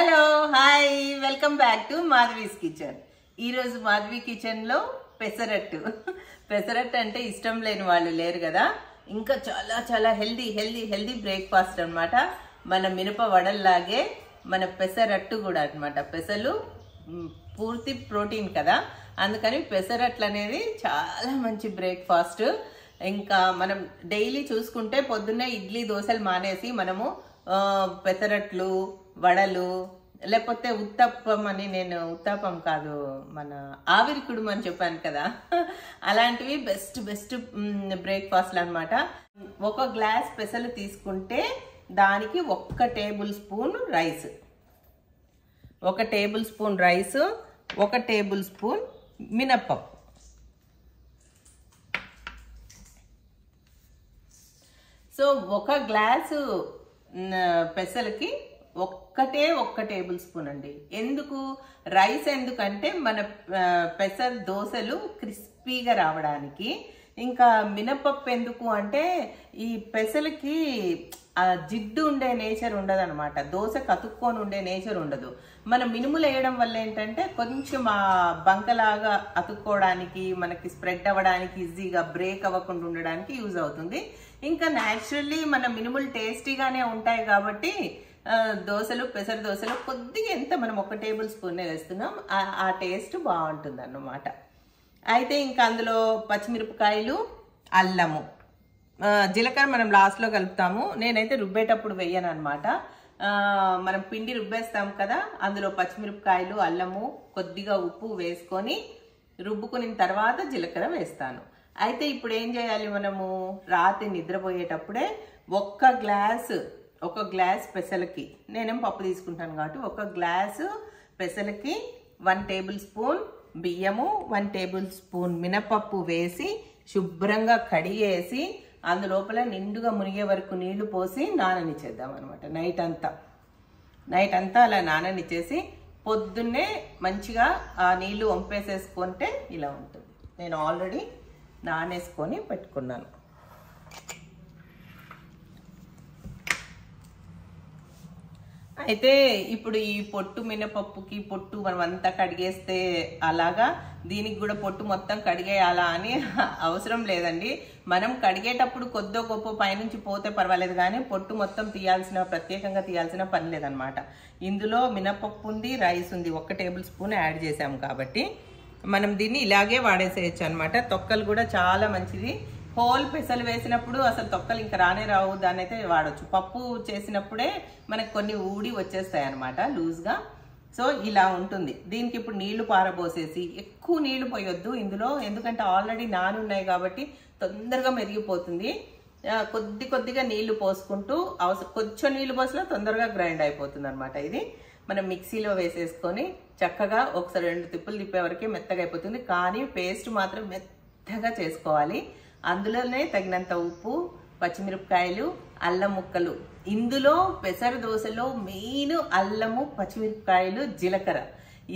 Hello hi welcome back to Madhavi's kitchen. ఈరోజు మాధవి కిచెన్లో పెసరట్టు. పెసరట్టు అంటే ఇష్టం లేని వాళ్ళు లేరు కదా. ఇంకా చాలా చాలా హెల్దీ హెల్దీ హెల్దీ బ్రేక్ఫాస్ట్ అనమాట. మన మినప వడల్లాగే మన పెసరట్టు కూడా అనమాట. పెసలు పూర్తి ప్రోటీన్ కదా, అందుకని పెసరట్లు అనేది చాలా మంచి బ్రేక్ఫాస్ట్. ఇంకా మనం డైలీ చూసుకుంటే పొద్దున్నే ఇడ్లీ దోశలు మానేసి మనము పెసరట్లు వడలు లేకపోతే ఉత్తప్పం అని, నేను ఉత్తప్పం కాదు మన ఆవిరి కుడుము అని చెప్పాను కదా, అలాంటివి బెస్ట్ బెస్ట్ బ్రేక్ఫాస్ట్లు అనమాట. ఒక గ్లాస్ పెసలు తీసుకుంటే దానికి 1 table spoon rice, 1 table spoon rice, 1 table spoon మినప్పప్పు. సో 1 గ్లాసు పెసలకి 1 టేబుల్ స్పూన్ అండి. ఎందుకు రైస్ ఎందుకంటే మన పెసర దోశలు క్రిస్పీగా రావడానికి. ఇంకా మినపప్పు ఎందుకు అంటే ఈ పెసలకి జిడ్డు ఉండే నేచర్ ఉండదు అనమాట. దోశ కతుక్కొని ఉండే నేచర్ ఉండదు. మన మినుములు వేయడం వల్ల ఏంటంటే కొంచెం బంకలాగా అతుక్కోవడానికి, మనకి స్ప్రెడ్ అవ్వడానికి, ఈజీగా బ్రేక్ అవ్వకుండా ఉండడానికి యూజ్ అవుతుంది. ఇంకా న్యాచురల్లీ మన మినుములు టేస్టీగానే ఉంటాయి కాబట్టి దోశలు, పెసర దోశలు కొద్దిగా ఎంత మనం 1 టేబుల్ స్పూన్ వేస్తున్నాం, ఆ టేస్ట్ బాగుంటుంది అన్నమాట. అయితే ఇంకా అందులో పచ్చిమిరపకాయలు, అల్లము, జీలకర్ర మనం లాస్ట్లో కలుపుతాము. నేనైతే రుబ్బేటప్పుడు వేయను అనమాట. మనం పిండి రుబ్బేస్తాం కదా, అందులో పచ్చిమిరపకాయలు, అల్లము, కొద్దిగా ఉప్పు వేసుకొని రుబ్బుకున్న తర్వాత జీలకర్ర వేస్తాను. అయితే ఇప్పుడు ఏం చేయాలి, మనము రాత్రి నిద్రపోయేటప్పుడే 1 గ్లాస్ పెసలకి, నేనేం పప్పు తీసుకుంటాను కాబట్టి 1 గ్లాసు పెసలకి 1 టేబుల్ స్పూన్ బియ్యము, 1 టేబుల్ స్పూన్ మినపప్పు వేసి శుభ్రంగా కడిగేసి అందులోపల నిండుగా మునిగే వరకు నీళ్లు పోసి నాననిచ్చేద్దాం అనమాట. నైట్ అంతా అలా నాననిచ్చేసి పొద్దున్నే మంచిగా ఆ నీళ్లు వంపేసేసుకుంటే ఇలా ఉంటుంది. నేను ఆల్రెడీ నానేసుకొని పెట్టుకున్నాను. అయితే ఇప్పుడు ఈ పొట్టు మినపప్పుకి పొట్టు మనం అంతా కడిగేస్తే అలాగా దీనికి కూడా పొట్టు మొత్తం కడిగేయాలా అని అవసరం లేదండి. మనం కడిగేటప్పుడు కొద్దో గొప్ప పైనుంచి పోతే పర్వాలేదు, కానీ పొట్టు మొత్తం ప్రత్యేకంగా తీయాల్సిన పని లేదనమాట. ఇందులో మినపప్పు ఉంది, రైస్ ఉంది, 1 టేబుల్ స్పూన్ యాడ్ చేసాం కాబట్టి మనం దీన్ని ఇలాగే వాడేసేయచ్చు అనమాట. తొక్కలు కూడా చాలా మంచిది. హోల్ పెసలు వేసినప్పుడు అసలు తొక్కలు ఇంకా రానే రావు, దాన్ని అయితే వాడచ్చు. పప్పు చేసినప్పుడే మనకు కొన్ని ఊడి వచ్చేస్తాయి అనమాట లూజ్గా. సో ఇలా ఉంటుంది. దీనికి ఇప్పుడు నీళ్లు పారబోసేసి, ఎక్కువ నీళ్లు పోయొద్దు ఇందులో, ఎందుకంటే ఆల్రెడీ నానున్నాయి కాబట్టి తొందరగా మెరిగిపోతుంది. కొద్దిగా నీళ్లు పోసుకుంటూ కొంచెం నీళ్లు పోసినా తొందరగా గ్రైండ్ అయిపోతుంది అనమాట. ఇది మనం మిక్సీలో వేసేసుకొని చక్కగా ఒకసారి 2 తిప్పులు తిప్పే వరకే మెత్తగా అయిపోతుంది. కానీ పేస్ట్ మాత్రం మెత్తగా చేసుకోవాలి. అందులోనే తగినంత ఉప్పు, పచ్చిమిరపకాయలు, అల్లం ముక్కలు. ఇందులో పెసర దోశలో మెయిన్ అల్లము, పచ్చిమిరపకాయలు, జీలకర్ర,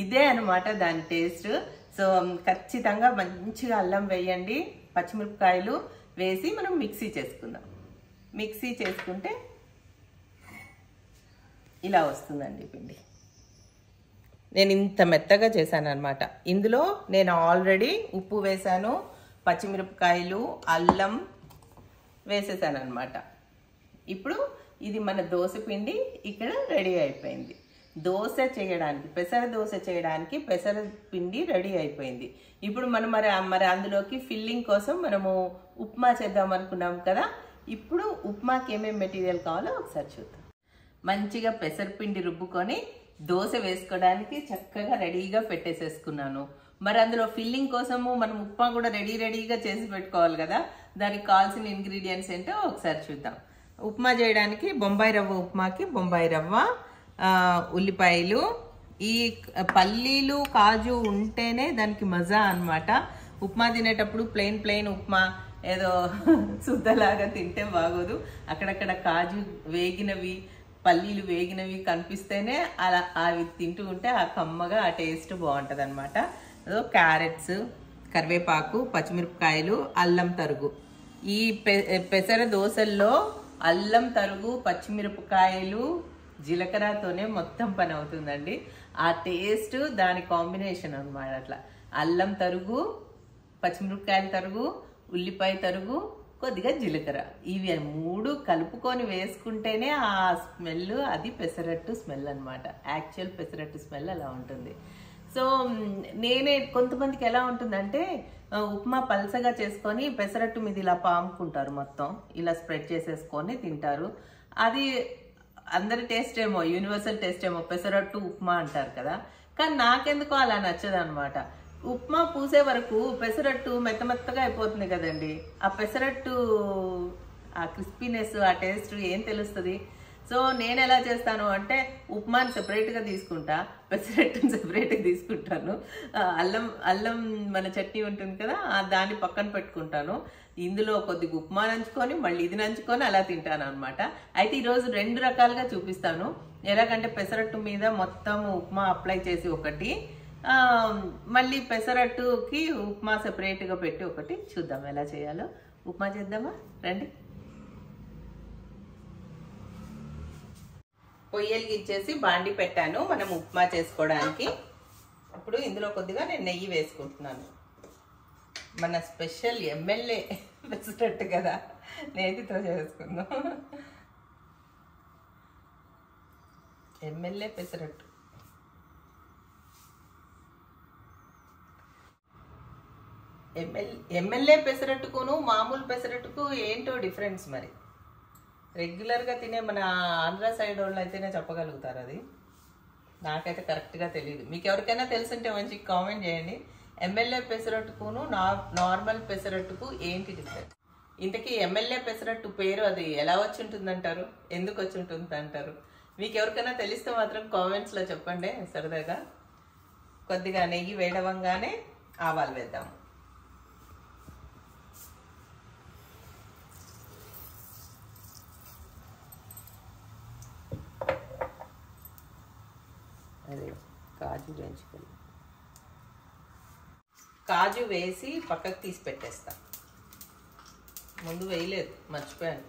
ఇదే అనమాట దాని టేస్ట్. సో ఖచ్చితంగా మంచిగా అల్లం వేయండి, పచ్చిమిరపకాయలు వేసి మనం మిక్సీ చేసుకుందాం. మిక్సీ చేసుకుంటే ఇలా వస్తుందండి పిండి. నేను ఇంత మెత్తగా చేశాను అనమాట. ఇందులో నేను ఆల్రెడీ ఉప్పు వేసాను, పచ్చిమిరపకాయలు, అల్లం వేసేసాను అనమాట. ఇప్పుడు ఇది మన దోశ పిండి ఇక్కడ రెడీ అయిపోయింది. దోశ చేయడానికి, పెసర దోశ చేయడానికి పెసర పిండి రెడీ అయిపోయింది. ఇప్పుడు మనం మరి అందులోకి ఫిల్లింగ్ కోసం మనము ఉప్మా చేద్దాం అనుకున్నాం కదా. ఇప్పుడు ఉప్మాకి ఏమేమి మెటీరియల్ కావాలో ఒకసారి చూద్దాం. మంచిగా పెసరపిండి రుబ్బుకొని దోశ వేసుకోవడానికి చక్కగా రెడీగా పెట్టేసేసుకున్నాను. మరి అందులో ఫిల్లింగ్ కోసము మనం ఉప్మా కూడా రెడీగా చేసి పెట్టుకోవాలి కదా. దానికి కావాల్సిన ఇంగ్రీడియంట్స్ ఏంటో ఒకసారి చూద్దాం. ఉప్మా చేయడానికి బొంబాయి రవ్వ ఉప్మాకి బొంబాయి రవ్వ, ఉల్లిపాయలు, ఈ పల్లీలు, కాజు ఉంటేనే దానికి మజా అనమాట. ఉప్మా తినేటప్పుడు ప్లెయిన్ ఉప్మా ఏదో శుద్ధలాగా తింటే బాగోదు. అక్కడక్కడ కాజు వేగినవి, పల్లీలు వేగినవి కనిపిస్తేనే అలా అవి తింటూ ఉంటే ఆ కమ్మగా ఆ టేస్ట్ బాగుంటుంది అనమాట. క్యారెట్స్, కరివేపాకు, పచ్చిమిరపకాయలు, అల్లం తరుగు. ఈ పెసర దోశల్లో అల్లం తరుగు, పచ్చిమిరపకాయలు, జీలకర్రతోనే మొత్తం పని అవుతుందండి. ఆ టేస్ట్ దాని కాంబినేషన్ అన్నమాట. అట్లా అల్లం తరుగు, పచ్చిమిరపకాయల తరుగు, ఉల్లిపాయ తరుగు, కొద్దిగా జీలకర్ర, ఇవి 3 కలుపుకొని వేసుకుంటేనే ఆ స్మెల్, అది పెసరట్టు స్మెల్ అన్నమాట. యాక్చువల్ పెసరట్టు స్మెల్ అలా ఉంటుంది. సో కొంతమందికి ఎలా ఉంటుందంటే ఉప్మా పల్సగా చేసుకొని పెసరట్టు మీద ఇలా పాముకుంటారు, మొత్తం ఇలా స్ప్రెడ్ చేసేసుకొని తింటారు. అది అందరి టేస్ట్ ఏమో, యూనివర్సల్ టేస్ట్ ఏమో, పెసరట్టు ఉప్మా అంటారు కదా. కానీ నాకెందుకో అలా నచ్చదు అనమాట. ఉప్మా పూసే వరకు పెసరట్టు మెత్తమెత్తగా అయిపోతుంది కదండి. ఆ పెసరట్టు ఆ క్రిస్పీనెస్, ఆ టేస్ట్ ఏం తెలుస్తుంది? సో నేను ఎలా చేస్తాను అంటే ఉప్మాని సెపరేట్గా తీసుకుంటా, పెసరట్టుని సెపరేట్గా తీసుకుంటాను. అల్లం మన చట్నీ ఉంటుంది కదా, దాన్ని పక్కన పెట్టుకుంటాను. ఇందులో కొద్దిగా ఉప్మా నంచుకొని మళ్ళీ ఇది నంచుకొని అలా తింటాను అనమాట. అయితే ఈరోజు 2 రకాలుగా చూపిస్తాను. ఎలాగంటే పెసరట్టు మీద మొత్తం ఉప్మా అప్లై చేసి ఒకటి, మళ్ళీ పెసరట్టుకి ఉప్మా సెపరేట్గా పెట్టి ఒకటి చూద్దాం ఎలా చేయాలో. ఉప్మా చేద్దామా రండి. పొయ్యలు ఇచ్చేసి బాండి పెట్టాను మనం ఉప్మా చేసుకోవడానికి. ఇప్పుడు ఇందులో కొద్దిగా నేను నెయ్యి వేసుకుంటున్నాను. మన స్పెషల్ ఎమ్మెల్యే పెసరట్టు కదా, నేతితో చేసుకుందాం. ఎమ్మెల్యే పెసరట్టు. ఎమ్మెల్యే పెసరట్టుకును మామూలు పెసరట్టుకు ఏంటో డిఫరెన్స్ మరి. రెగ్యులర్గా తినే మన ఆంధ్ర సైడ్ వాళ్ళు అయితేనే చెప్పగలుగుతారు, అది నాకైతే కరెక్ట్గా తెలియదు. మీకు ఎవరికైనా తెలుసుంటే మంచి కామెంట్ చేయండి. ఎమ్మెల్యే పెసరట్టుకును నార్మల్ పెసరట్టుకు ఏంటి డిఫరెన్స్? ఇంతకీ ఎమ్మెల్యే పెసరట్టు పేరు అది ఎలా వచ్చి ఉంటుంది అంటారు, ఎందుకు వచ్చి ఉంటుంది అంటారు? మీకు ఎవరికైనా తెలిస్తే మాత్రం కామెంట్స్లో చెప్పండి సరదాగా. కొద్దిగా నెయ్యి వేడవంగానే ఆవాలు వేద్దాము. అదే కాజు వేయించుకోవాలి. కాజు వేసి పక్కకు తీసి పెట్టేస్తా. ముందు వేయలేదు, మర్చిపోయాను.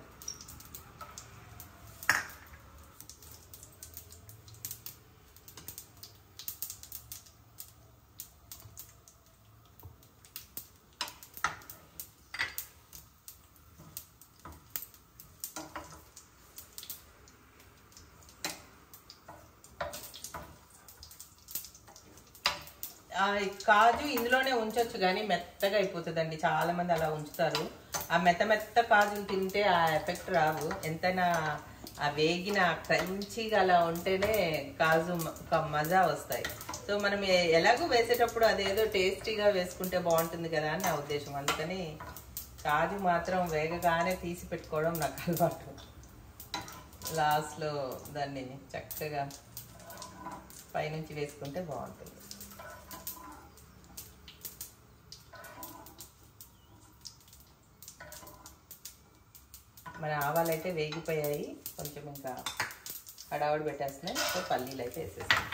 కాజు ఇందులోనే ఉంచొచ్చు కానీ మెత్తగా అయిపోతుందండి. చాలా మంది అలా ఉంచుతారు. ఆ మెత్త కాజులు తింటే ఆ ఎఫెక్ట్ రావు. ఎంతైనా ఆ వేగిన క్రంచీగా అలా ఉంటేనే కాజు మజా వస్తాయి. సో మనం ఎలాగో వేసేటప్పుడు అదేదో టేస్టీగా వేసుకుంటే బాగుంటుంది కదా అని నా ఉద్దేశం. అందుకని కాజు మాత్రం వేగగానే తీసి పెట్టుకోవడం నాకు అలవాటు. లాస్ట్లో దాన్ని చక్కగా పైనుంచి వేసుకుంటే బాగుంటుంది. మన ఆవాలు అయితే వేగిపోయాయి, కొంచెం ఇంకా హడావుడి పెట్టేస్తున్నాయి. సో పల్లీలు అయితే వేసేస్తాను.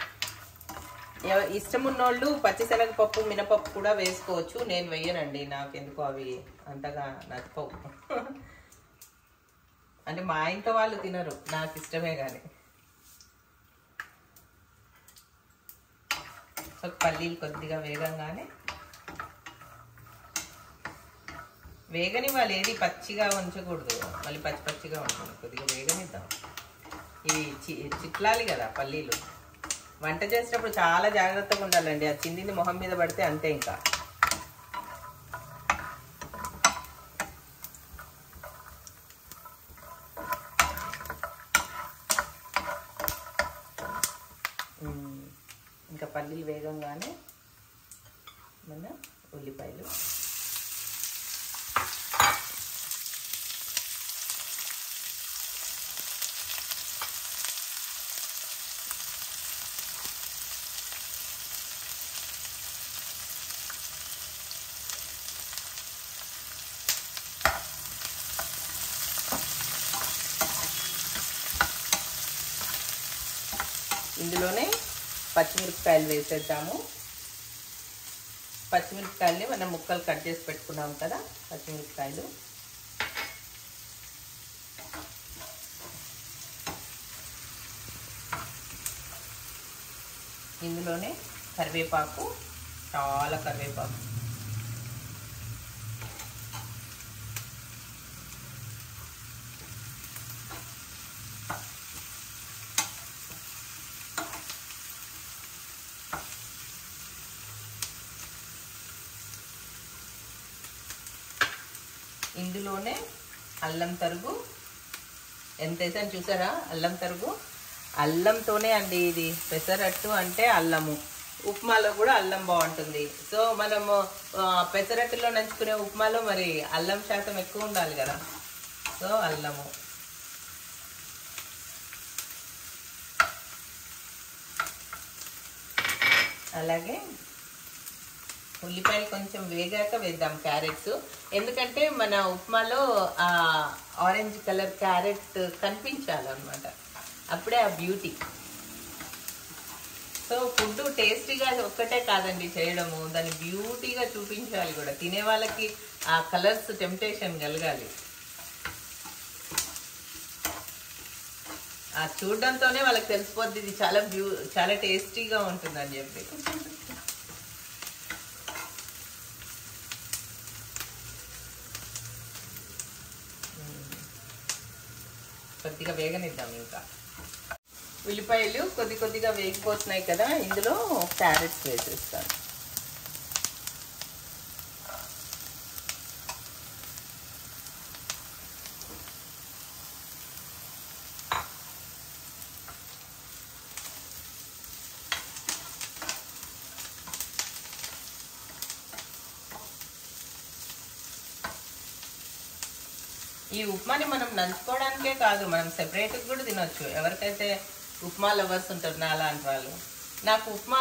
ఇష్టం ఉన్నోళ్ళు పచ్చిశనగపప్పు, మినపప్పు కూడా వేసుకోవచ్చు. నేను వేయనండి, నాకు ఎందుకో అవి అంతగా నచ్చవు. అంటే మా ఇంట్లో వాళ్ళు తినరు, నాకు ఇష్టమే కానీ. సో పల్లీలు కొద్దిగా వేగంగానే వేగని వాళ్ళు ఏది పచ్చిగా ఉంచకూడదు, మళ్ళీ పచ్చిగా ఉంటుంది. కొద్దిగా వేగనిద్దాం. ఇవి చిట్లాలి కదా పల్లీలు. వంట చేసేటప్పుడు చాలా జాగ్రత్తగా ఉండాలండి. ఆ చిందిని మొహం మీద పడితే అంతే ఇంకా. ఇంకా పల్లీలు వేగంగానే మన ఉల్లిపాయలు, ఇందులోనే పచ్చిమిరపకాయలు వేసేద్దాము. పచ్చిమిరపకాయల్ని మనం ముక్కలు కట్ చేసి పెట్టుకున్నాం కదా, పచ్చిమిరపకాయలు ఇందులోనే కరివేపాకు, చాలా కరివేపాకు, ఇందులోనే అల్లం తరుగు ఎంత వేసాను చూసారా? అల్లం తరుగు, అల్లంతోనే అండి ఇది పెసరట్టు అంటే అల్లము. ఉప్మాలో కూడా అల్లం బాగుంటుంది. సో మనము పెసరట్టులో నంచుకునే ఉప్మాలో మరి అల్లం శాతం ఎక్కువ ఉండాలి కదా. సో అల్లము, అలాగే ఉల్లిపాయలు కొంచెం వేగాక వేద్దాం క్యారెట్స్. ఎందుకంటే మన ఉప్మాలో ఆ ఆరెంజ్ కలర్ క్యారెట్ కనిపించాలన్నమాట, అప్పుడే ఆ బ్యూటీ. సో ఫుడ్ టేస్టీగా ఒక్కటే కాదండి చేయడము, దాన్ని బ్యూటీగా చూపించాలి కూడా. తినే వాళ్ళకి ఆ కలర్స్ టెంప్టేషన్ కలగాలి. ఆ చూడడంతోనే వాళ్ళకి తెలిసిపోద్ది ఇది చాలా టేస్టీగా ఉంటుందని చెప్పి. కొద్దిగా వేగనిద్దాం. ఇంకా ఉల్లిపాయలు కొద్దిగా వేగిపోతున్నాయి కదా, ఇందులో క్యారెట్స్ వేసేస్తాను. ఈ ఉప్మాని మనం నంచుకోవడానికే కాదు, మనం సెపరేట్గా కూడా తినొచ్చు. ఎవరికైతే ఉప్మా లవర్స్ ఉంటారు నా లాంటి వాళ్ళు. నాకు ఉప్మా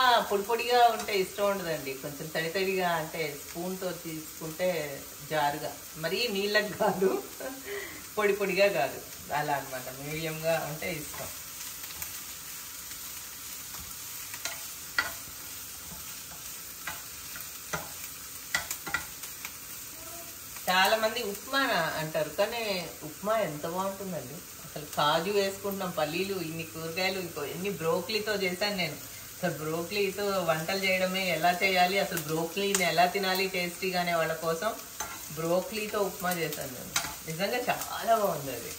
పొడిగా ఉంటే ఇష్టం ఉండదండి, కొంచెం తడిగా అంటే స్పూన్తో తీసుకుంటే జారుగా, మరీ నీళ్ళకి కాదు, పొడిగా కాదు, అలా అనమాట. మీడియంగా ఉంటే ఇష్టం. చాలా మంది ఉప్మా అంటారు, కానీ ఉప్మా ఎంత బాగుంటుందండి అసలు. కాజు వేసుకుంటున్నాం, పల్లీలు, ఇన్ని కూరగాయలు, ఇంకో ఎన్ని బ్రోక్లీతో చేశాను నేను. అసలు బ్రోక్లీతో వంటలు చేయడమే ఎలా చేయాలి, అసలు బ్రోక్లీని ఎలా తినాలి టేస్టీగానే వాళ్ళ కోసం బ్రోక్లీతో ఉప్మా చేశాను నేను. నిజంగా చాలా బాగుంది అది.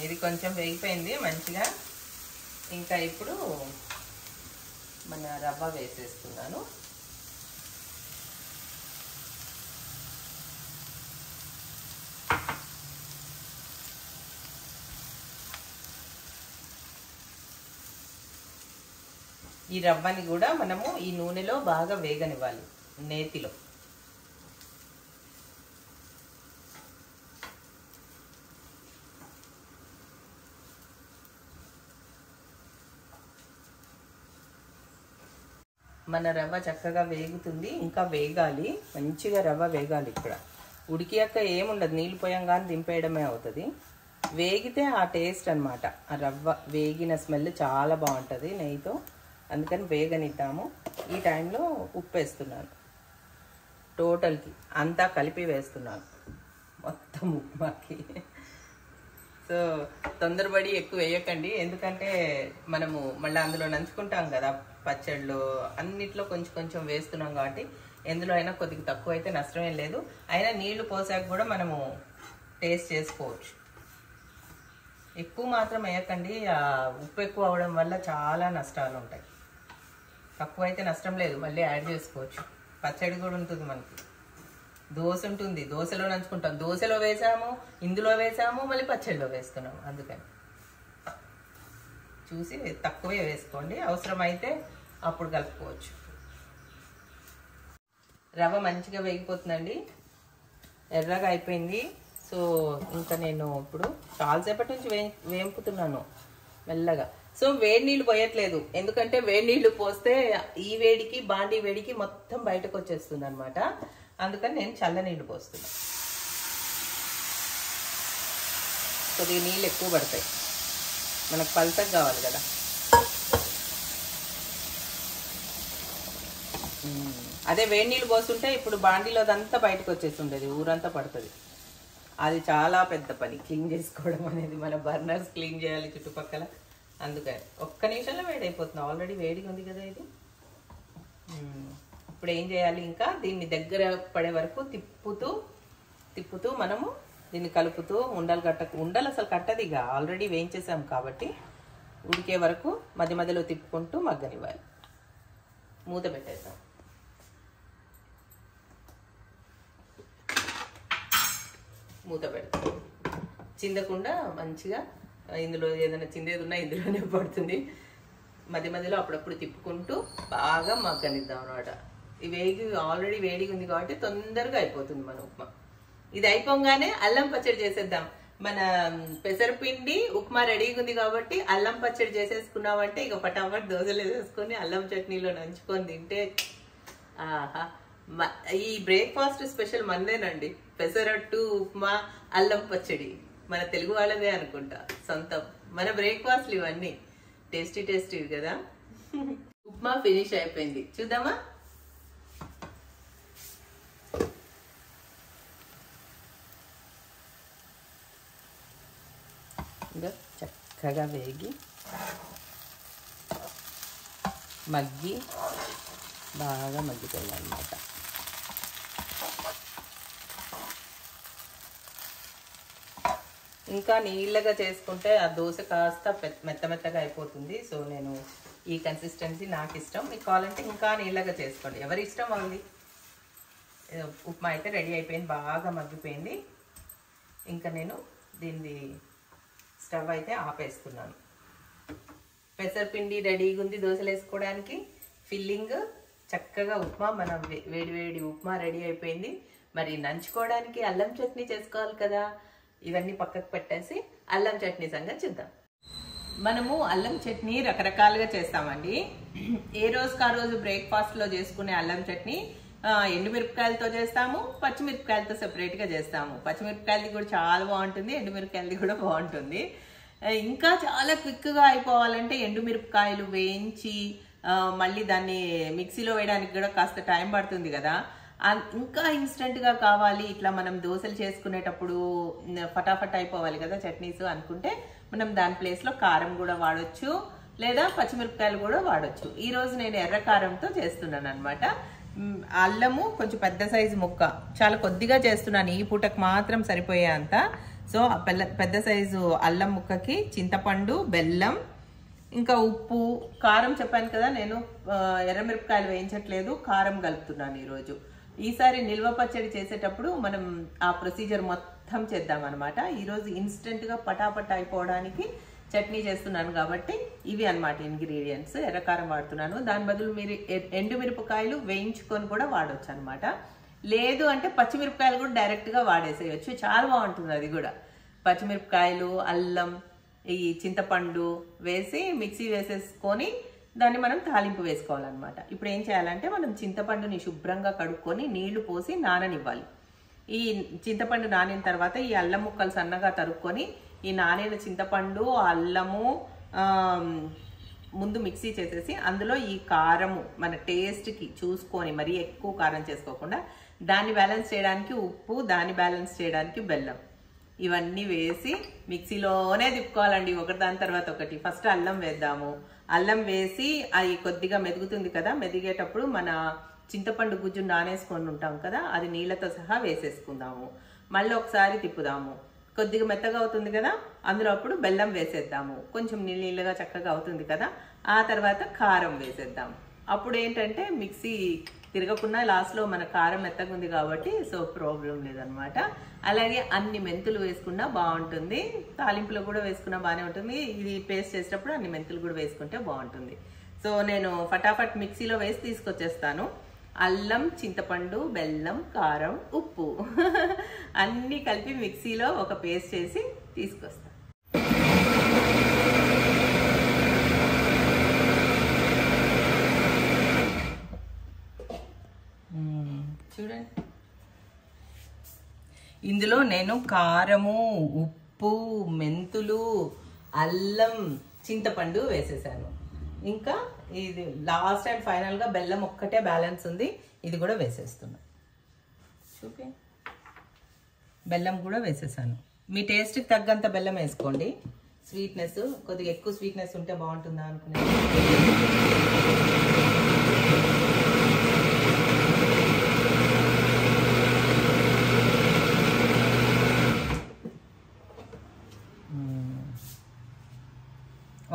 ఇది కొంచెం వేగిపోయింది మంచిగా. ఇంకా ఇప్పుడు మన రవ్వ వేసేస్తున్నాను. ఈ రవ్వని కూడా మనము ఈ నూనెలో బాగా వేగనివ్వాలి, నేతిలో. మన రవ్వ చక్కగా వేగుతుంది, ఇంకా వేగాలి, మంచిగా రవ్వ వేగాలి. ఇక్కడ ఉడికియాక ఏముండదు, నీళ్ళు పోయంగానే దింపేయడమే అవుతుంది. వేగితే ఆ టేస్ట్ అనమాట, ఆ రవ్వ వేగిన స్మెల్ చాలా బాగుంటుంది నెయ్యితో. అందుకని వేగనిద్దాము. ఈ టైంలో ఉప్పు వేస్తున్నాను, టోటల్కి అంతా కలిపి వేస్తున్నాను మొత్తం ఉప్మాకి. సో తొందరపడి ఎక్కువ వేయకండి, ఎందుకంటే మనము మళ్ళీ అందులో నంచుకుంటాం కదా, పచ్చళ్ళు అన్నిట్లో కొంచెం వేస్తున్నాం కాబట్టి ఎందులో అయినా కొద్దిగా తక్కువ అయితే నష్టమేం లేదు. అయినా నీళ్లు పోసాక కూడా మనము టేస్ట్ చేసుకోవచ్చు. ఎక్కువ మాత్రం వేయకండి, ఉప్పు ఎక్కువ అవడం వల్ల చాలా నష్టాలు ఉంటాయి. తక్కువ అయితే నష్టం లేదు, మళ్ళీ యాడ్ చేసుకోవచ్చు. పచ్చడి కూడా ఉంటుంది మనకి, దోశ ఉంటుంది, దోశలో నంచుకుంటాం, దోశలో వేసాము, ఇందులో వేసాము, మళ్ళీ పచ్చడిలో వేస్తున్నాము. అందుకని చూసి తక్కువే వేసుకోండి, అవసరమైతే అప్పుడు కలుపుకోవచ్చు. రవ్వ మంచిగా వేగిపోతుందండి, ఎర్రగా అయిపోయింది. సో ఇంకా నేను ఇప్పుడు చాలాసేపటి నుంచి వేంపుతున్నాను మెల్లగా. సో వేడి నీళ్ళు పోయట్లేదు, ఎందుకంటే వేడి నీళ్ళు పోస్తే ఈ వేడికి బాండీ వేడికి మొత్తం బయటకు వచ్చేస్తుంది అనమాట. అందుకని నేను చల్ల నీళ్ళు పోస్తున్నాను. కొద్దిగా నీళ్ళు ఎక్కువ పడతాయి, మనకు పల్చగా కావాలి కదా. అదే వేడి నీళ్ళు పోస్తుంటే ఇప్పుడు బాండీలో అదంతా బయటకు వచ్చేస్తుండేది, ఊరంతా పడుతుంది. అది చాలా పెద్ద పని క్లీన్ చేసుకోవడం అనేది. మన బర్నర్స్ క్లీన్ చేయాలి చుట్టుపక్కల, అందుకని ఒక్క నిమిషంలో వేడైపోతుంది. ఆల్రెడీ వేడిగా ఉంది కదా ఇది. ఇప్పుడు ఏం చేయాలి, ఇంకా దీన్ని దగ్గర పడే వరకు తిప్పుతూ మనము దీన్ని కలుపుతూ ఉండలు అసలు కట్టదు ఇక, ఆల్రెడీ వేయించేసాం కాబట్టి ఉడికే వరకు మధ్య మధ్యలో తిప్పుకుంటూ మగ్గనివ్వాలి. మూత పెట్టేద్దాం. మూత పెడతాం చిందకుండా మంచిగా. ఇందులో ఏదైనా చిందేది ఉన్నా ఇందులోనే పడుతుంది. మధ్య మధ్యలో అప్పుడప్పుడు తిప్పుకుంటూ బాగా మగ్గనిద్దాం అనమాట. ఈ ఆల్రెడీ వేడిగా ఉంది కాబట్టి తొందరగా అయిపోతుంది మన ఉప్మా. ఇది అయిపోగానే అల్లం పచ్చడి చేసేద్దాం. మన పెసరపిండి ఉప్మా రెడీగా ఉంది కాబట్టి అల్లం పచ్చడి చేసేసుకున్నామంటే ఇక పటాపట్ దోశలు వేసేసుకొని అల్లం చట్నీలో నంచుకొని తింటే ఆహా. ఈ బ్రేక్ఫాస్ట్ స్పెషల్ మందేనండి. పెసరట్టు, ఉప్మా, అల్లం పచ్చడి మన తెలుగు వాళ్ళదే అనుకుంటా సొంతం. మన బ్రేక్ఫాస్ట్లు ఇవన్నీ టేస్టీ కదా. ఉప్మా ఫినిష్ అయిపోయింది, చూద్దామా. ఇంకా చక్కగా వేగి మగ్గి బాగా మగ్గిపోయింది అన్నమాట. ఇంకా నీళ్ళగా చేసుకుంటే ఆ దోశ కాస్త మెత్తగా అయిపోతుంది. సో నేను ఈ కన్సిస్టెన్సీ నాకు ఇష్టం. మీకు కావాలంటే ఇంకా నీళ్ళగా చేసుకోండి, ఎవరి ఇష్టం వాళ్ళది. ఉప్మా అయితే రెడీ అయిపోయింది, బాగా మగ్గిపోయింది. ఇంకా నేను దీన్ని స్టవ్ అయితే ఆపేస్తున్నాను. పెసరపిండి రెడీగా ఉంది దోశలు వేసుకోవడానికి. ఫిల్లింగ్ చక్కగా ఉప్మా, మన వేడి ఉప్మా రెడీ అయిపోయింది. మరి నంచుకోవడానికి అల్లం చట్నీ చేసుకోవాలి కదా. ఇవన్నీ పక్కకు పెట్టేసి అల్లం చట్నీ సంగతి చూద్దాం. మనము అల్లం చట్నీ రకరకాలుగా చేస్తామండి. ఏ రోజుకి ఆ రోజు బ్రేక్ఫాస్ట్లో చేసుకునే అల్లం చట్నీ ఎండుమిరపకాయలతో చేస్తాము, పచ్చిమిరపకాయలతో సెపరేట్గా చేస్తాము. పచ్చిమిరపకాయలది కూడా చాలా బాగుంటుంది, ఎండుమిరపకాయలది కూడా బాగుంటుంది. ఇంకా చాలా క్విక్గా అయిపోవాలంటే ఎండుమిరపకాయలు వేయించి మళ్ళీ దాన్ని మిక్సీలో వేయడానికి కూడా కాస్త టైం పడుతుంది కదా. ఇంకా ఇన్స్టెంట్గా కావాలి, ఇట్లా మనం దోశలు చేసుకునేటప్పుడు ఫటాఫట్ అయిపోవాలి కదా చట్నీస్ అనుకుంటే మనం దాని ప్లేస్లో కారం కూడా వాడచ్చు, లేదా పచ్చిమిరపకాయలు కూడా వాడచ్చు. ఈరోజు నేను ఎర్ర కారంతో చేస్తున్నాను అనమాట. అల్లము కొంచెం పెద్ద సైజు ముక్క, చాలా కొద్దిగా చేస్తున్నాను, ఈ పూటకు మాత్రం సరిపోయే అంత. సో పెద్ద సైజు అల్లం ముక్కకి చింతపండు, బెల్లం, ఇంకా ఉప్పు, కారం చెప్పాను కదా. నేను ఎర్రమిరపకాయలు వేయించట్లేదు, కారం కలుపుతున్నాను ఈరోజు. ఈసారి నిల్వ పచ్చడి చేసేటప్పుడు మనం ఆ ప్రొసీజర్ మొత్తం చేద్దాం అనమాట. ఈరోజు ఇన్స్టెంట్గా పటాపట్ అయిపోవడానికి చట్నీ చేస్తున్నాను కాబట్టి ఇవి అనమాట ఇంగ్రీడియంట్స్. ఎర్రకారం వాడుతున్నాను, దాని బదులు మీరు ఎండుమిరపకాయలు వేయించుకొని కూడా వాడచ్చు అనమాట. లేదు అంటే పచ్చిమిరపకాయలు కూడా డైరెక్ట్గా వాడేసేయచ్చు, చాలా బాగుంటుంది అది కూడా. పచ్చిమిరపకాయలు, అల్లం, ఈ చింతపండు వేసి మిక్సీ వేసేసుకొని దాన్ని మనం తాలింపు వేసుకోవాలన్నమాట. ఇప్పుడు ఏం చేయాలంటే మనం చింతపండుని శుభ్రంగా కడుక్కొని నీళ్లు పోసి నాననివ్వాలి. ఈ చింతపండు నానిన తర్వాత ఈ అల్లం ముక్కలు సన్నగా తరుక్కొని ఈ నానిన చింతపండు, అల్లము ముందు మిక్సీ చేసేసి అందులో ఈ కారము మన టేస్ట్కి చూసుకొని, మరీ ఎక్కువ కారం చేసుకోకుండా, దాన్ని బ్యాలెన్స్ చేయడానికి ఉప్పు, దాన్ని బ్యాలెన్స్ చేయడానికి బెల్లం, ఇవన్నీ వేసి మిక్సీలోనే తిప్పుకోవాలండి ఒకటి దాని తర్వాత ఒకటి. ఫస్ట్ అల్లం వేద్దాము. అల్లం వేసి అది కొద్దిగా మెదుగుతుంది కదా, మెదిగేటప్పుడు మన చింతపండు గుజ్జు నానేసుకొని ఉంటాం కదా, అది నీళ్ళతో సహా వేసేసుకుందాము. మళ్ళీ ఒకసారి తిప్పుదాము, కొద్దిగా మెత్తగా అవుతుంది కదా, అందులో అప్పుడు బెల్లం వేసేద్దాము, కొంచెం నీళ్ళగా చక్కగా అవుతుంది కదా. ఆ తర్వాత కారం వేసేద్దాం. అప్పుడు ఏంటంటే మిక్సీ తిరగకుండా లాస్ట్లో మన కారం మెత్తగా ఉంది కాబట్టి సో ప్రాబ్లం లేదనమాట. అలాగే అన్ని మెంతులు వేసుకున్నా బాగుంటుంది, తాలింపులో కూడా వేసుకున్నా బాగానే ఉంటుంది. ఇది పేస్ట్ చేసేటప్పుడు అన్ని మెంతులు కూడా వేసుకుంటే బాగుంటుంది. సో నేను ఫటాఫట్ మిక్సీలో వేసి తీసుకొచ్చేస్తాను. అల్లం, చింతపండు, బెల్లం, కారం, ఉప్పు అన్నీ కలిపి మిక్సీలో ఒక పేస్ట్ చేసి తీసుకొస్తాను. చూడండి, ఇందులో నేను కారము, ఉప్పు, మెంతులు, అల్లం, చింతపండు వేసేసాను. ఇంకా ఇది లాస్ట్ అండ్ ఫైనల్గా బెల్లం ఒక్కటే బ్యాలెన్స్ ఉంది, ఇది కూడా వేసేస్తున్నా. చూపి బెల్లం కూడా వేసేసాను. మీ టేస్ట్కి తగ్గంత బెల్లం వేసుకోండి. స్వీట్నెస్ కొద్దిగా ఎక్కువ స్వీట్నెస్ ఉంటే బాగుంటుందా అనుకునే.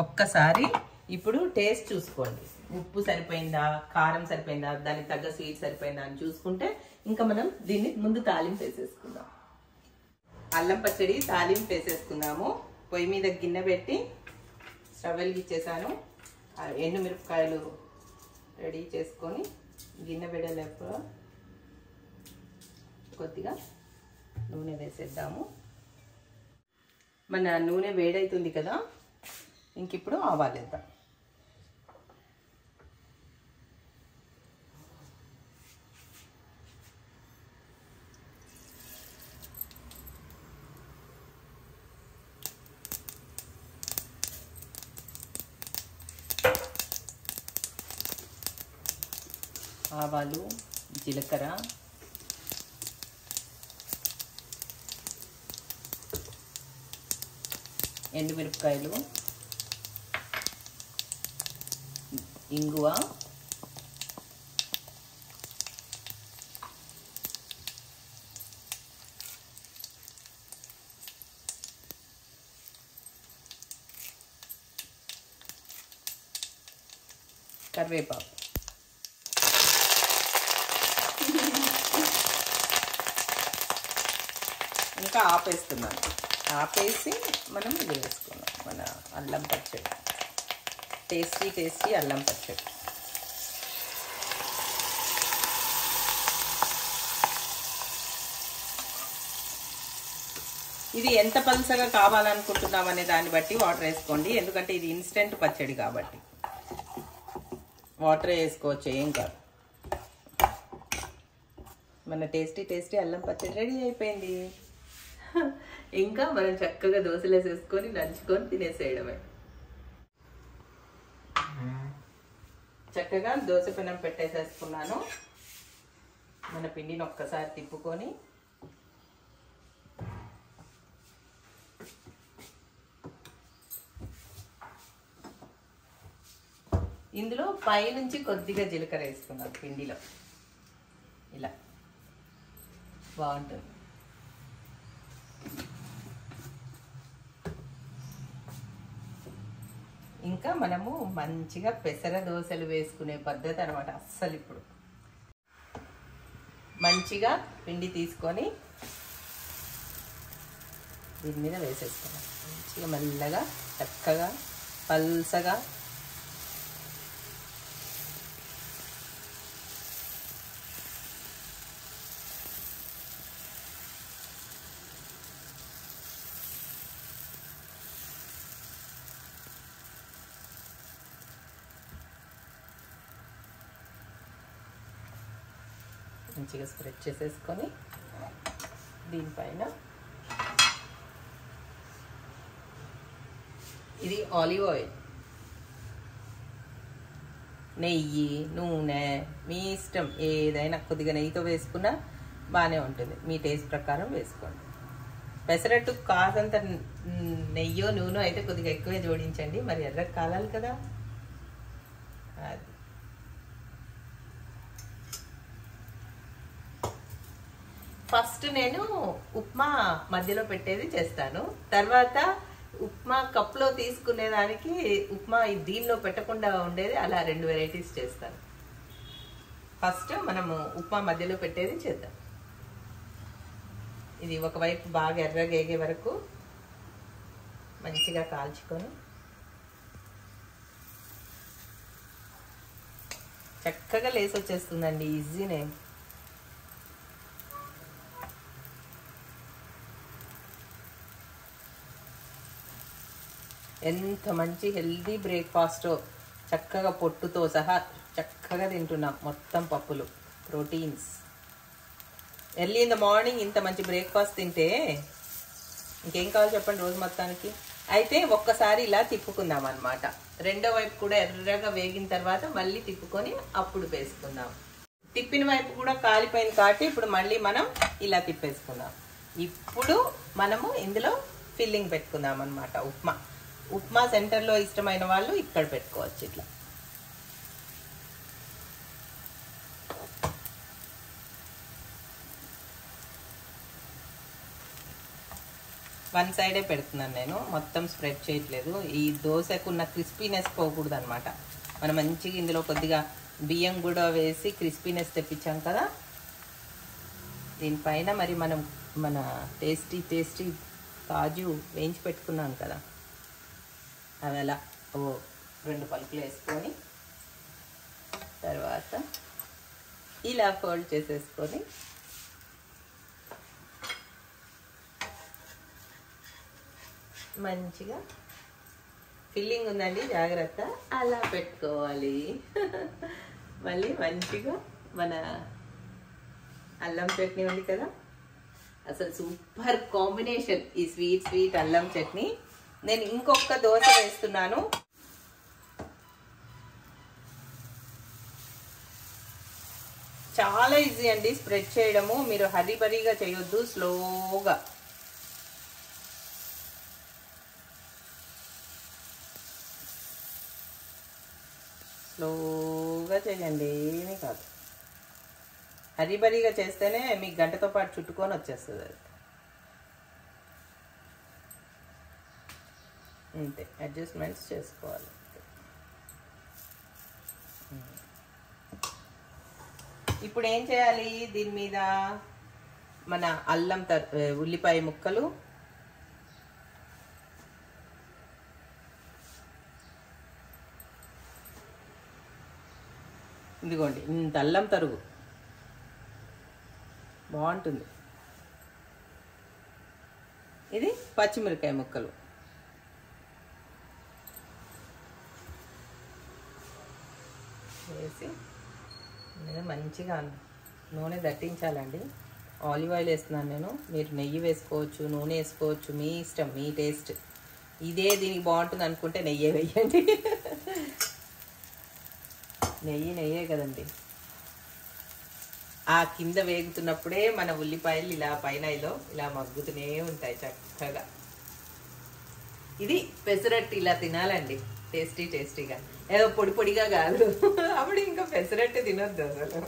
ఒక్కసారి ఇప్పుడు టేస్ట్ చూసుకోండి. ఉప్పు సరిపోయిందా, కారం సరిపోయిందా, దానికి తగ్గ స్వీట్ సరిపోయిందా అని చూసుకుంటే ఇంకా మనం దీన్ని ముందు తాలింపు వేసేసుకుందాం. అల్లం పచ్చడి తాలింపు వేసేసుకుందాము. పొయ్యి మీద గిన్నె పెట్టి స్టవ్ వెలిగించేసాను. ఎండుమిరపకాయలు రెడీ చేసుకొని గిన్నె వేడేలోపు కొద్దిగా నూనె వేసేద్దాము. మన నూనె వేడవుతుంది కదా, ఇంక ఇప్పుడు ఆవాలు వేద్దాం. ఆవాలు, జీలకర్ర, ఎండుమిరపకాయలు, ఇంగువ, కరివేపాకు, ఇంకా ఆపేస్తున్నాను. ఆపేసి మనం ఇది వేసుకున్నాం మన అల్లం పచ్చడి. టేస్టీ అల్లం పచ్చడి. ఇది ఎంత పలుసగా కావాలనుకుంటున్నాం అనే దాన్ని బట్టి వాటర్ వేసుకోండి. ఎందుకంటే ఇది ఇన్స్టెంట్ పచ్చడి కాబట్టి వాటర్ వేసుకోవచ్చు, ఏం కాదు. మన టేస్టీ అల్లం పచ్చడి రెడీ అయిపోయింది. ఇంకా మనం చక్కగా దోశలు వేసేసుకొని నంచుకొని తినేసేయడమే. చక్కగా దోశ పెనం పెట్టేసేసుకున్నాను. మన పిండిని ఒక్కసారి తిప్పుకొని ఇందులో పైనుంచి కొద్దిగా జీలకర్ర వేసుకున్నాను పిండిలో. ఇలా బాగుంటుంది. ఇంకా మనము మంచిగా పెసర దోశలు వేసుకునే పద్ధతి అనమాట. అస్సలు ఇప్పుడు మంచిగా పిండి తీసుకొని దీని మీద వేసేసుకున్నాం. మంచిగా మెల్లగా చక్కగా పల్సగా మంచిగా స్ప్రెడ్ చేసేసుకొని దీనిపైన ఇది ఆలివ్ ఆయిల్, నెయ్యి, నూనె మీ ఇష్టం, ఏదైనా కొద్దిగా నెయ్యితో వేసుకున్నా బాగానే ఉంటుంది. మీ టేస్ట్ ప్రకారం వేసుకోండి. పెసరట్టు కాదంత నెయ్యో నూనె అయితే కొద్దిగా ఎక్కువే జోడించండి, మరి ఎర్రగా కాలాలి కదా. అది ఫస్ట్ నేను ఉప్మా మధ్యలో పెట్టేది చేస్తాను. తర్వాత ఉప్మా కప్లో తీసుకునేదానికి ఉప్మా దీనిలో పెట్టకుండా ఉండేది, అలా 2 వెరైటీస్ చేస్తాను. ఫస్ట్ మనము ఉప్మా మధ్యలో పెట్టేది చేద్దాం. ఇది ఒకవైపు బాగా ఎర్రగా ఏగే వరకు మంచిగా కాల్చుకొని చక్కగా లేసి వచ్చేస్తుందండి. ఈజీనే. ఎంత మంచి హెల్దీ బ్రేక్ఫాస్టో, చక్కగా పొట్టుతో సహా చక్కగా తింటున్నాం. మొత్తం పప్పులు, proteins. Early in the morning ఇంత మంచి బ్రేక్ఫాస్ట్ తింటే ఇంకేం కావాలి చెప్పండి రోజు మొత్తానికి. అయితే ఒక్కసారి ఇలా తిప్పుకుందాం అన్నమాట. రెండో వైపు కూడా ఎర్రగా వేగిన తర్వాత మళ్ళీ తిప్పుకొని అప్పుడు వేసుకుందాం. తిప్పిన వైపు కూడా కాలిపోయింది కాబట్టి ఇప్పుడు మళ్ళీ మనం ఇలా తిప్పేసుకుందాం. ఇప్పుడు మనము ఇందులో ఫిల్లింగ్ పెట్టుకుందాం అన్నమాట. ఉప్మా సెంటర్లో ఇష్టమైన వాళ్ళు ఇక్కడ పెట్టుకోవచ్చు. ఇట్లా వన్ సైడే పెడుతున్నాను నేను, మొత్తం స్ప్రెడ్ చేయట్లేదు. ఈ దోశకు ఉన్న క్రిస్పీనెస్ పోకూడదు అనమాట. మనం మంచిగా ఇందులో కొద్దిగా బియ్యం కూడా వేసి క్రిస్పీనెస్ తెప్పించాం కదా, దీనిపైన మరి మనం మన టేస్టీ కాజు వేయించి పెట్టుకున్నాం కదా, అవి అలా 2 పలుకులు వేసుకొని తర్వాత ఇలా ఫోల్డ్ చేసేసుకొని మంచిగా ఫిల్లింగ్ ఉందండి, జాగ్రత్త, అలా పెట్టుకోవాలి. మళ్ళీ మంచిగా మన అల్లం చట్నీ ఉంది కదా, అసలు సూపర్ కాంబినేషన్ ఈ స్వీట్ అల్లం చట్నీ. నేను ఇంకొక దోశ వేస్తున్నాను. చాలా ఈజీ అండి స్ప్రెడ్ చేయడము. మీరు హరీబరీగా చేయొద్దు, స్లోగా చేయండి, ఏమీ కాదు. హరీబరీగా చేస్తేనే మీకు గంటతో పాటు చుట్టుకొని వచ్చేస్తుంది అది. అంతే, అడ్జస్ట్మెంట్స్ చేసుకోవాలి. ఇప్పుడు ఏం చేయాలి, దీని మీద మన ఉల్లిపాయ ముక్కలు, ఇదిగోండి ఇంత అల్లం తరుగు బాగుంటుంది. ఇది పచ్చిమిరకాయ ముక్కలు వేసి మంచిగా నూనె దట్టించాలండి. ఆలివ్ ఆయిల్ వేస్తున్నాను నేను, మీరు నెయ్యి వేసుకోవచ్చు, నూనె వేసుకోవచ్చు, మీ ఇష్టం, మీ టేస్ట్. ఇదే దీనికి బాగుంటుంది అనుకుంటే నెయ్యే వేయండి. నెయ్యే కదండి. ఆ కింద వేగుతున్నప్పుడే మన ఉల్లిపాయలు ఇలా పైన ఇలా మగ్గుతూనే ఉంటాయి చక్కగా. ఇది పెసరట్టు ఇలా తినాలండి, టేస్టీగా, ఏదో పొడిగా కాదు. అప్పుడు ఇంకా పెసరట్టు తినొద్దు అసలు.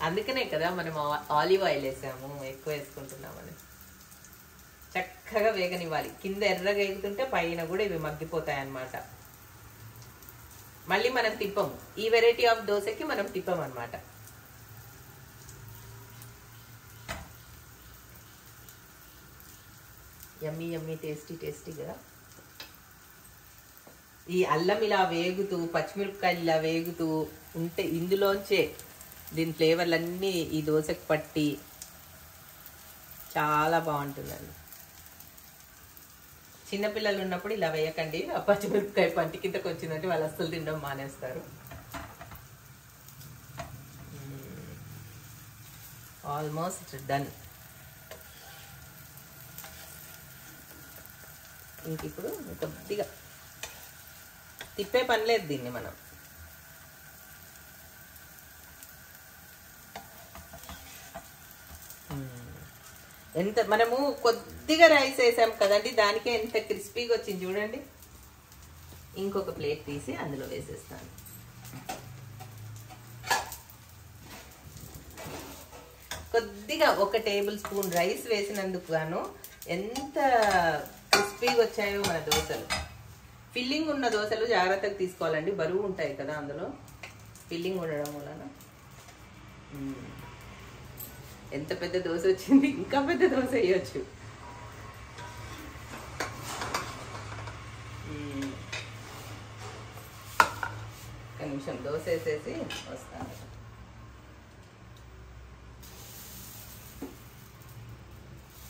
అందుకనే కదా మనం ఆలివ్ ఆయిల్ వేసాము, ఎక్కువ వేసుకుంటున్నామని. చక్కగా వేగనివ్వాలి. కింద ఎర్రగా వేగుతుంటే పైన కూడా ఇవి మగ్గిపోతాయి అన్నమాట. మళ్ళీ మనం తిప్పము, ఈ వెరైటీ ఆఫ్ దోశకి మనం తిప్పం అన్నమాట. యమ్మీ టేస్టీగా. ఈ అల్లం ఇలా వేగుతూ, పచ్చిమిరపకాయలు ఇలా వేగుతూ ఉంటే ఇందులోంచే దీని ఫ్లేవర్లన్నీ ఈ దోశకు పట్టి చాలా బాగుంటుందండి. చిన్నపిల్లలు ఉన్నప్పుడు ఇలా వేయకండి, ఆ పచ్చిమిరపకాయ పంటి కిందకు వచ్చిందంటే వాళ్ళు అస్సలు తినడం మానేస్తారు. Almost done. ఇంక ఇప్పుడు కొద్దిగా తిప్పే పని లేదు దీన్ని మనం. మనము కొద్దిగా రైస్ వేసాం కదండి, దానికే ఎంత క్రిస్పీగా వచ్చింది చూడండి. ఇంకొక ప్లేట్ తీసి అందులో వేసేస్తాను. కొద్దిగా 1 టేబుల్ స్పూన్ రైస్ వేసినందుకు గాను ఎంత క్రిస్పీగా వచ్చాయో మన దోశలు. ఫిల్లింగ్ ఉన్న దోశలు జాగ్రత్తగా తీసుకోవాలండి, బరువు ఉంటాయి కదా అందులో ఫిల్లింగ్ ఉండడం వలన. ఎంత పెద్ద దోశ వచ్చింది, ఇంకా పెద్ద దోశ వేయచ్చు. ఒక నిమిషం దోశ వేసేసి వస్తాను.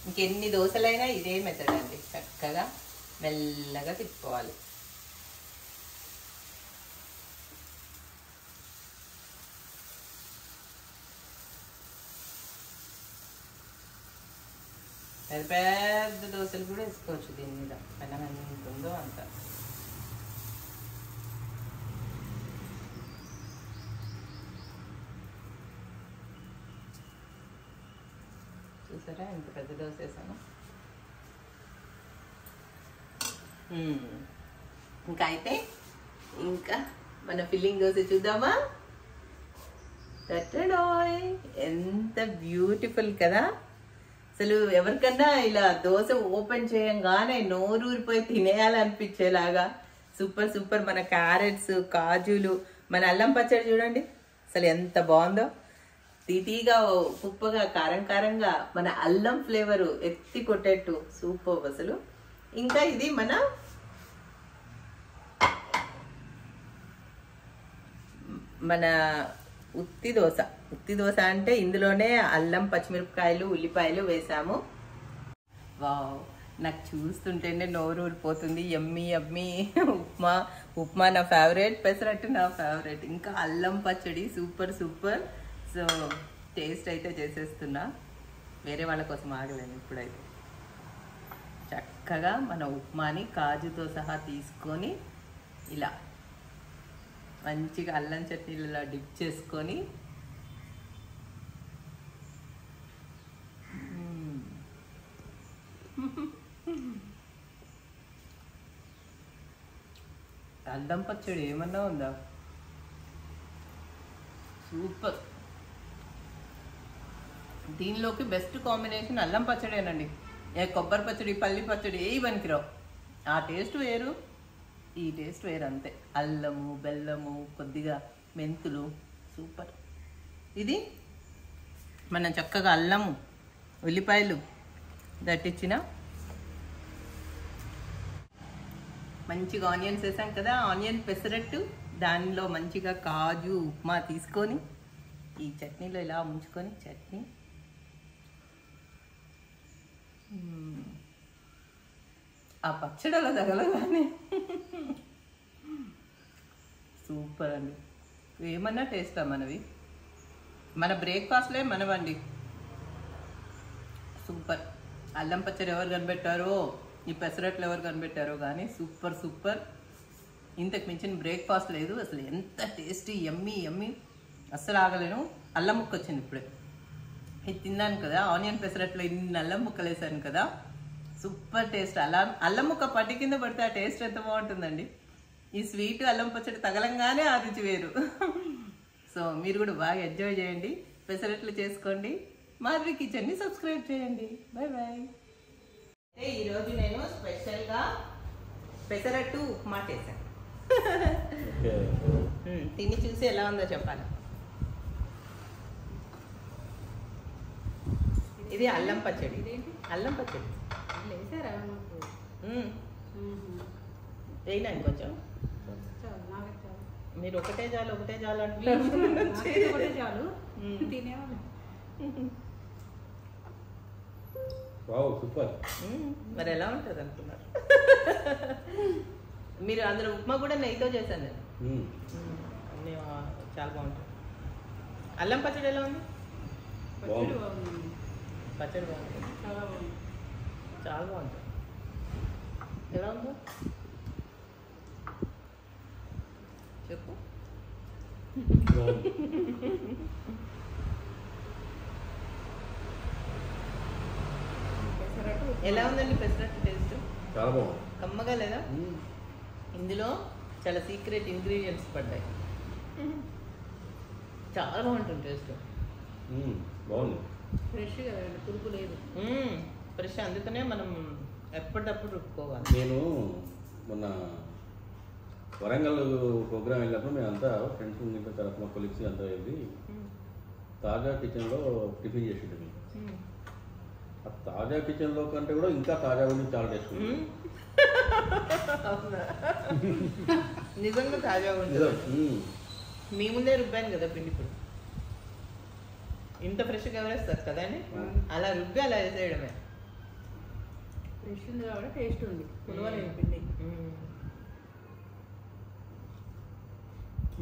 ఇంకెన్ని దోశలైనా ఇదే మెథడ్ అండి, చక్కగా మెల్లగా తిప్పుకోవాలి. పెద్ద దోశలు కూడా వేసుకోవచ్చు దీని మీద, పెనం ఎంత ఉందో అంత. చూసారా ఎంత పెద్ద దోశ వేసాను. ఇంకా అయితే ఇంకా మన ఫిల్లింగ్ దోశ చూద్దామా. ఎంత బ్యూటిఫుల్ కదా. అసలు ఎవరికన్నా ఇలా దోశ ఓపెన్ చేయంగానే నోరు ఊరిపోయి తినేయాలనిపించేలాగా సూపర్ సూపర్. మన క్యారెట్స్, కాజులు, మన అల్లం పచ్చడి చూడండి అసలు ఎంత బాగుందో. తీతీగా, ఉప్పుగా, కారం కారంగా మన అల్లం ఫ్లేవరు ఎత్తి కొట్టేట్టు సూపర్ అసలు. ఇంకా ఇది మన ఉత్తి దోశ. ఉత్తి దోశ అంటే ఇందులోనే అల్లం, పచ్చిమిరపకాయలు, ఉల్లిపాయలు వేసాము. వావ్, నాకు చూస్తుంటేనే నోరు ఊరిపోతుంది. యమ్మీ యమ్మీ. ఉప్మా నా ఫేవరెట్, పెసరట్టు నా ఫేవరెట్, ఇంకా అల్లం పచ్చడి సూపర్ సూపర్. సో టేస్ట్ అయితే చేసేస్తున్నా, వేరే వాళ్ళ కోసం ఆగలేను. ఇప్పుడైతే చక్కగా మన ఉప్మాని కాజుతో సహా తీసుకొని ఇలా మంచిగా అల్లం చట్నీలు ఇలా డిప్ చేసుకొని అల్లం పచ్చడి ఏమన్నా ఉందా, సూపర్. దీనిలోకి బెస్ట్ కాంబినేషన్ అల్లం పచ్చడేనండి. కొబ్బరి పచ్చడి, పల్లి పచ్చడి ఏ పనికిరావు. ఆ టేస్ట్ వేరు, ఈ టేస్ట్ వేరు అంతే. అల్లము, బెల్లము, కొద్దిగా మెంతులు, సూపర్. ఇది మనం చక్కగా అల్లము, ఉల్లిపాయలు దట్టించిన మంచిగా ఆనియన్స్ వేసాం కదా, ఆనియన్ పెసరట్టు, దానిలో మంచిగా కాజు, ఉప్మా తీసుకొని ఈ చట్నీలో ఇలా ముంచుకొని చట్నీ ఆ పచ్చడిలో తగలగానే సూపర్ అండి. ఏమన్నా టేస్టా మనవి, మన బ్రేక్ఫాస్ట్లే మనవండి. సూపర్. అల్లం పచ్చడి ఎవరు కనిపెట్టారో, ఈ పెసరట్లు ఎవరు కనిపెట్టారో కానీ సూపర్ సూపర్. ఇంతకు మించిన బ్రేక్ఫాస్ట్ లేదు అసలు. ఎంత టేస్టీ, యమ్మీ యమ్మీ, అస్సలు ఆగలేను. అల్లం ముక్క వచ్చింది ఇప్పుడే. ఇది తిన్నాను కదా, ఆనియన్ పెసరట్లో ఇన్ని అల్లం ముక్కలు వేసాను కదా, సూపర్ టేస్ట్. అల్లం ముక్క పట్టి కింద పడితే ఆ టేస్ట్ ఎంత బాగుంటుందండి. ఈ స్వీట్ అల్లం పచ్చడి తగలంగానే ఆ రుచి వేరు. సో మీరు కూడా బాగా ఎంజాయ్ చేయండి, పెసరట్లు చేసుకోండి, మాధవి కిచెన్ని సబ్స్క్రైబ్ చేయండి. Bye bye. ఈరోజు నేను స్పెషల్గా పెసరట్టు ఉప్మా చేశాను. తిని చూసి ఎలా ఉందో చెప్పాలి. ఇది అల్లం పచ్చడి. అల్లం పచ్చడి వేయినా ఇంకొంచెం. మీరు ఒకటే చాలు అంటే చాలు. సూపర్. మరి ఎలా ఉంటుంది అనుకున్నారు మీరు? అందులో ఉప్మా కూడా నెయ్యితో చేశాను నేను. చాలా బాగుంటుంది. అల్లం పచ్చడి ఎలా ఉంది? పచ్చడి బాగుంటుంది, చాలా బాగుంటుంది. ఎలా ఉందో చెప్పు. ఎలా ఉందండి పెసరట్టు టేస్ట్? చాలా బాగుంది. కమ్మగా లేదా? ఇందులో చాలా సీక్రెట్ ఇంగ్రీడియంట్స్ పడ్డాయి. చాలా బాగుంటుంది టేస్ట్. బాగుంది. ఫ్రెష్ కదా, పురుగు లేదు. ఫ్రెష్, అందుకనే మనం ఎప్పటికప్పుడు రుబ్బుకోవాలి. నేను మొన్న వరంగల్ ప్రోగ్రామ్ వెళ్ళినప్పుడు మేమంతా ఫ్రెండ్స్ ఇంకా తర్వాత మా కొలీగ్స్ అంతా వెళ్ళి తాజా కిచెన్లో టిఫిన్ చేసేటప్పుడు ఆ తాజా కిచెన్లో కంటే కూడా ఇంకా తాజా ఉంది, చాలా టేస్ట్ ఉంది. నిజంగా తాజాగా ఉంటుంది. మీ ముందే రుబ్బాను కదా పిండి. ఇప్పుడు ఇంత ఫ్రెష్గా ఎవరేస్తారు కదా అని అలా రుబ్బి అలా వేసేయడమే. ఫ్రెష్ ఉంది కాబట్టి టేస్ట్ ఉంది, పులవలేదు పిండి.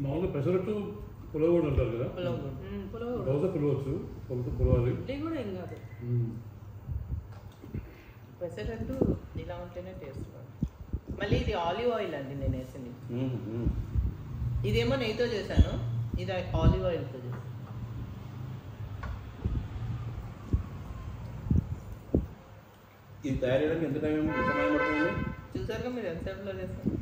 మామూలుగా పెసరట్టు పులవ కూడా అంటారు కదా, దోశ పులవచ్చు, పులవాలి. ఇడ్లీ కూడా ఏం కాదు. పెసరట్టు ఇలా ఉంటేనే టేస్ట్. మళ్ళీ ఇది ఆలివ్ ఆయిల్ అండి నేను వేసింది. ఇదేమో నెయ్యితో చేశాను, ఇది ఆలివ్ ఆయిల్తో చేశాను. ఇది తయారు చేయడానికి ఎంత సమయం పడుతుంది? చూసారుగా మీరు ఎంతసేపులో చేస్తారు.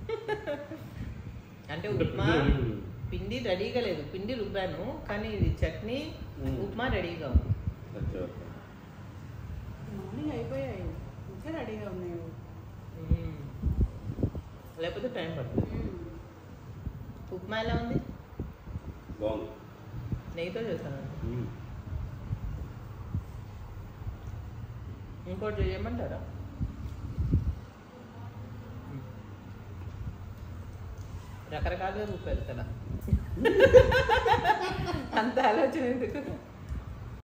అంటే అంటే ఉప్మా పిండి పిండి రెడీగా లేదు, పిండి రుబ్బాను కానీ ఇది చట్నీ ఉప్మా రెడీగా ఉంది. అచ్చా, అచ్చా. మార్నింగ్ అయిపోయాయి ఇంకా రెడీగా ఉన్నాయి. లేకపోతే టైం పడుతుంది. ఉప్మా ఎలా ఉంది? బాగుంది. నెయ్యితో చేస్తాను. మ్మ్. ఇంకోటి చేయమంటారా? రకరకాలుగా రూపాయలు కదా, అంత ఆలోచన ఎందుకు?